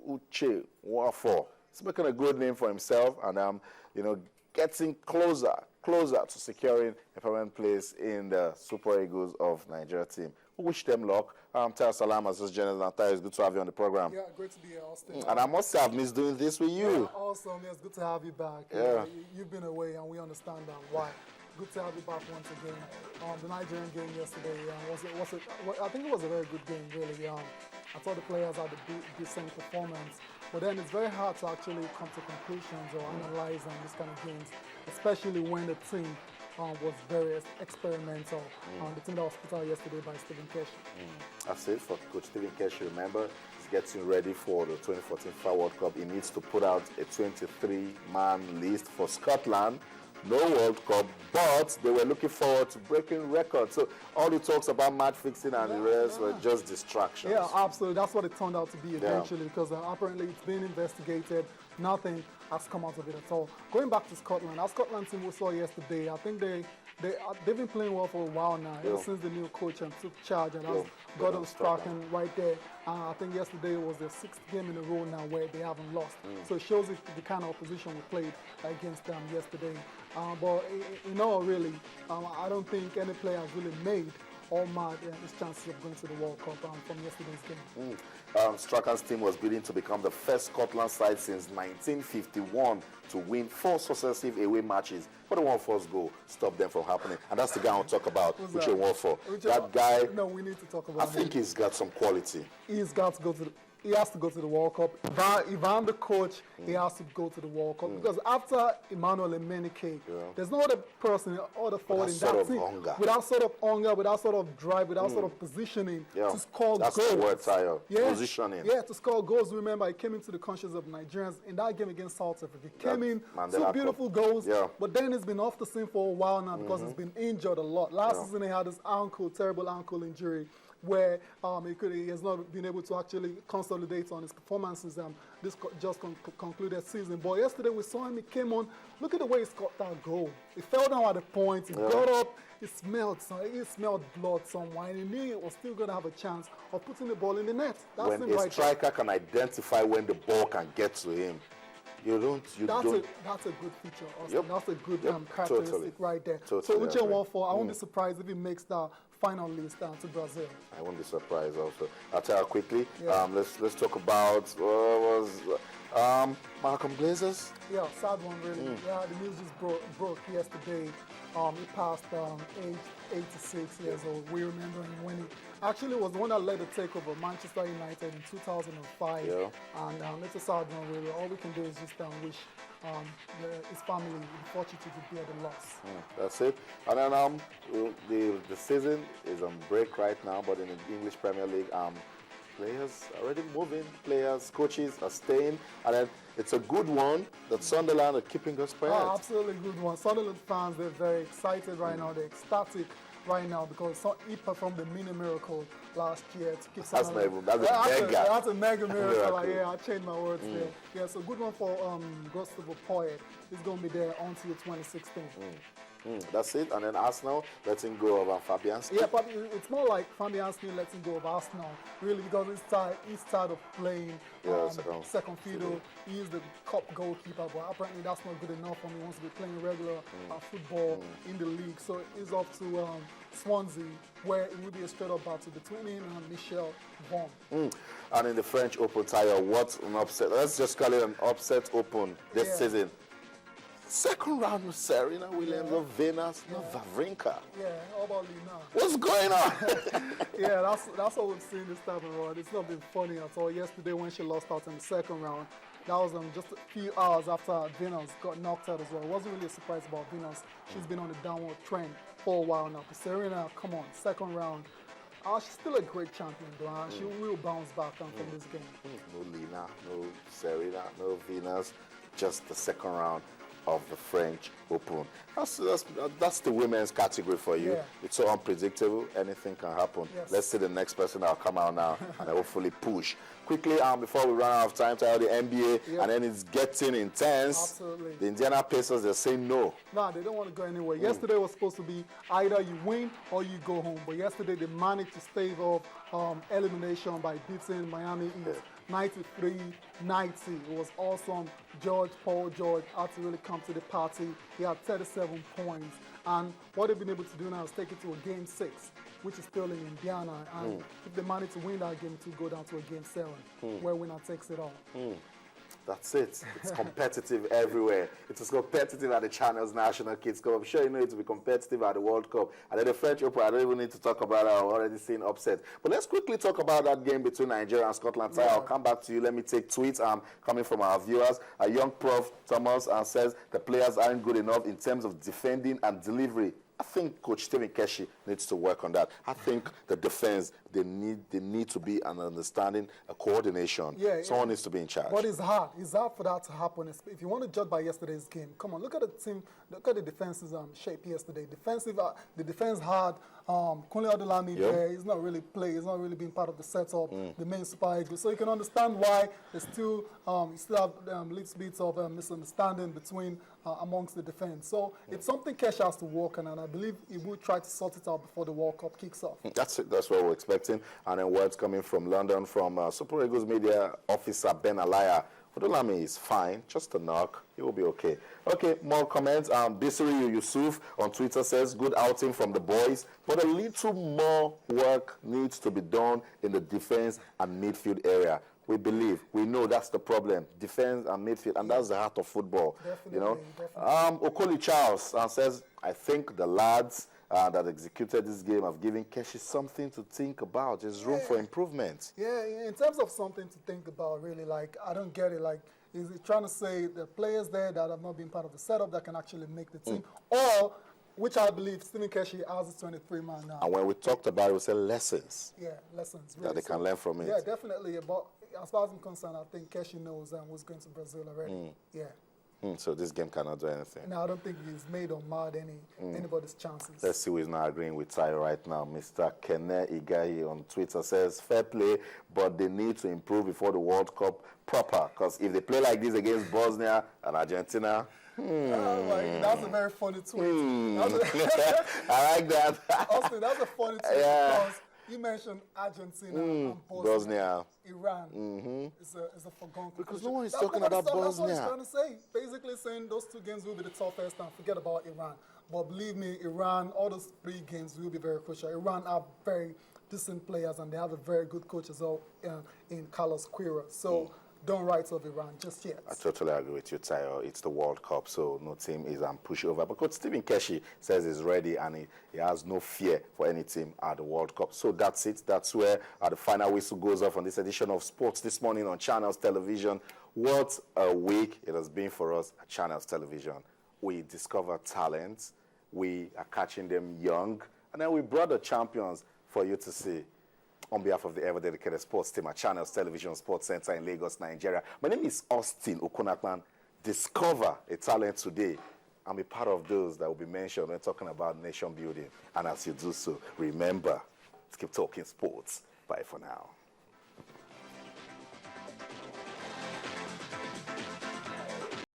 Uche Nwafọ. He's making a good name for himself and, you know, getting closer to securing a permanent place in the Super Eagles of Nigeria team. We wish them luck. Tell Salam as this general, and it's good to have you on the program. Yeah, great to be here, Austin. And I must say I've missed doing this with you. Yeah, awesome. Yeah, it's good to have you back. Yeah. You've been away, and we understand why. Good to have you back once again. The Nigerian game yesterday, I think it was a very good game, really. I thought the players had a decent performance. But then it's very hard to actually come to conclusions or analyze this kind of games, especially when the team was very experimental. The team that was put out yesterday by Stephen Keshi. That's it for Coach Stephen Keshi. Remember, he's getting ready for the 2014 FIFA World Cup. He needs to put out a 23-man list for Scotland. No World Cup, but they were looking forward to breaking records. So all the talks about match fixing and the rest were just distractions. Yeah, absolutely. That's what it turned out to be eventually, because apparently it's been investigated. Nothing has come out of it at all. Going back to Scotland, our Scotland team we saw yesterday, I think they've been playing well for a while now, ever since the new coach took charge, and that's got them striking right there. I think yesterday was their 6th game in a row now where they haven't lost. So it shows the kind of opposition we played against them yesterday. But in all, really, I don't think any player has really made or mad his chances of going to the World Cup from yesterday's game. Strachan's team was bidding to become the first Scotland side since 1951 to win 4 successive away matches. But the one first goal stopped them from happening. And that's the guy I'll talk about, Uche Nwafọ. That guy, no, we need to talk about I think he's got some quality. He's got to go to he has to go to the World Cup. If I'm the coach, he has to go to the World Cup. Because after Emmanuel Emenike, there's no other person, other forward in that team with that sort of hunger, with that sort of drive, with that sort of positioning to score goals. That's the word, Tayo. Positioning. Yeah, to score goals. Remember, he came into the conscience of Nigerians in that game against South Africa. He came in, 2 beautiful goals, but then he's been off the scene for a while now because he's been injured a lot. Last season he had this terrible ankle injury, where he has not been able to actually consolidate on his performances this just concluded season. But yesterday we saw him, he came on, look at the way he scored that goal. He fell down at the point, he got up, he smelled blood somewhere, and he knew he was still going to have a chance of putting the ball in the net. That's when a striker can identify when the ball can get to him, that's a good feature, Austin. That's a good characteristic right there. So Uche Nwafọ, I won't be surprised if he makes that final list down to Brazil. I won't be surprised also. I'll tell you quickly. Let's talk about Malcolm Blazers. Yeah, sad one really. Yeah, the news just broke yesterday. He passed age 86 years old. We remember him when he actually was the one that led the takeover of Manchester United in 2005. And it's a sad one really. All we can do is just wish his family the fortune to bear the loss. That's it. And then the season is on break right now, but in the English Premier League, players are already moving, coaches are staying, and then it's a good one that Sunderland are keeping us quiet. Absolutely good one. Sunderland fans, they're very excited right now. They're ecstatic right now because he performed the mini miracle last year to keep Sunderland. That's a mega miracle. I changed my words there. Yeah, so good one for Gustavo Poyet. He's going to be there until 2016. That's it. And then Arsenal letting go of Fabianski. Yeah, but it's more like Fabianski letting go of Arsenal, really, because he's tired of playing second fiddle. He is the cup goalkeeper, but apparently that's not good enough for him. He wants to be playing regular football in the league. So he's off to Swansea, where it will be a straight-up battle between him and Michel Vorm. And in the French Open, Tayo, what an upset. Let's just call it an upset Open this season. Second round with Serena Williams of Venus, not Wawrinka. Yeah, how about Lina? What's going on? Yeah, that's what we've seen this time around. It's not been funny at all. Yesterday when she lost out in the second round, that was just a few hours after Venus got knocked out as well. It wasn't really a surprise about Venus. She's been on a downward trend for a while now. But Serena, come on, second round. She's still a great champion, though. She will bounce back from this game. No Lina, no Serena, no Venus, just the second round of the French Open. That's the women's category for you. It's so unpredictable. Anything can happen. Let's see the next person that'll come out now and hopefully push. Quickly, before we run out of time, to the NBA, and then it's getting intense. Absolutely. The Indiana Pacers, they're saying no. No, they don't want to go anywhere. Yesterday was supposed to be either you win or you go home. But yesterday they managed to stave off elimination by beating Miami Heat 93-90. It was awesome. Paul George had to really come to the party. He had 37 points. And what they've been able to do now is take it to a game 6, which is still in Indiana. And if they manage to win that game, to go down to a game 7, where winner takes it all. That's it. It's competitive everywhere. It was competitive at the Channels National Kids Cup. I'm sure you know it will be competitive at the World Cup. And then the French Open, I don't even need to talk about it. I've already seen upset. But let's quickly talk about that game between Nigeria and Scotland. Yeah. I'll come back to you. Let me take tweets coming from our viewers. A young Prof Thomas says the players aren't good enough in terms of defending and delivery. I think Coach Stephen Keshi needs to work on that. I think the defense, they need to be an understanding, a coordination. Someone needs to be in charge. But it's hard. It's hard for that to happen. If you want to judge by yesterday's game, come on, look at the team. Look at the defense's shape yesterday. The defense had Kunle Odolami there. He's not really playing. He's not really being part of the setup, the main Super Eagles. So you can understand why there's still you still have little bits of misunderstanding between amongst the defense. So it's something Keshi has to work on, and I believe he will try to sort it out before the World Cup kicks off. That's it. That's what we're expecting. And then words coming from London from Super Eagles media officer Ben Alaya. Odolami is fine, just a knock. He will be okay. Okay, more comments. Bisiri Yusuf on Twitter says, good outing from the boys, but a little more work needs to be done in the defense and midfield area. We believe, we know that's the problem, defense and midfield, and that's the heart of football. Definitely, Okoli Charles says, I think the lads that executed this game have given Keshi something to think about. There's room for improvement. Yeah, in terms of something to think about, really, like, I don't get it. Like, is he trying to say the players there that have not been part of the setup that can actually make the team, or, which I believe Stephen Keshi has a 23-man now. And when we talked about it, we said lessons. Yeah, lessons. Really. That they can learn from it. Yeah, definitely. But as far as I'm concerned, I think Keshi knows what's going to Brazil already. Yeah. So this game cannot do anything. No, I don't think he's made or marred anybody's chances. Let's see who is not agreeing with Ty right now. Mr. Kene Igahi on Twitter says, fair play, but they need to improve before the World Cup proper. Because if they play like this against Bosnia and Argentina, that's a very funny tweet. I like that. Austin, that's a funny tweet because you mentioned Argentina and Bosnia. Iran. It's a forgotten conclusion. Because no one is talking about Bosnia. That's what he's trying to say. Basically saying those 2 games will be the toughest and forget about Iran. But believe me, Iran, all those 3 games will be very crucial. Iran are very decent players and they have a very good coach as well in Carlos Queiroz. So don't write off Iran just yet. I totally agree with you, Tayo. It's the World Cup, so no team is pushover. But Coach Stephen Keshi says he's ready and he has no fear for any team at the World Cup. So that's it. That's where the final whistle goes off on this edition of Sports This Morning on Channels Television. What a week it has been for us at Channels Television. We discover talents, we are catching them young, and then we brought the champions for you to see. On behalf of the ever-dedicated sports team at Channels Television Sports Center in Lagos, Nigeria, my name is Austin Okunakman. Discover a talent today and be part of those that will be mentioned when talking about nation building. And as you do so, remember to keep talking sports. Bye for now.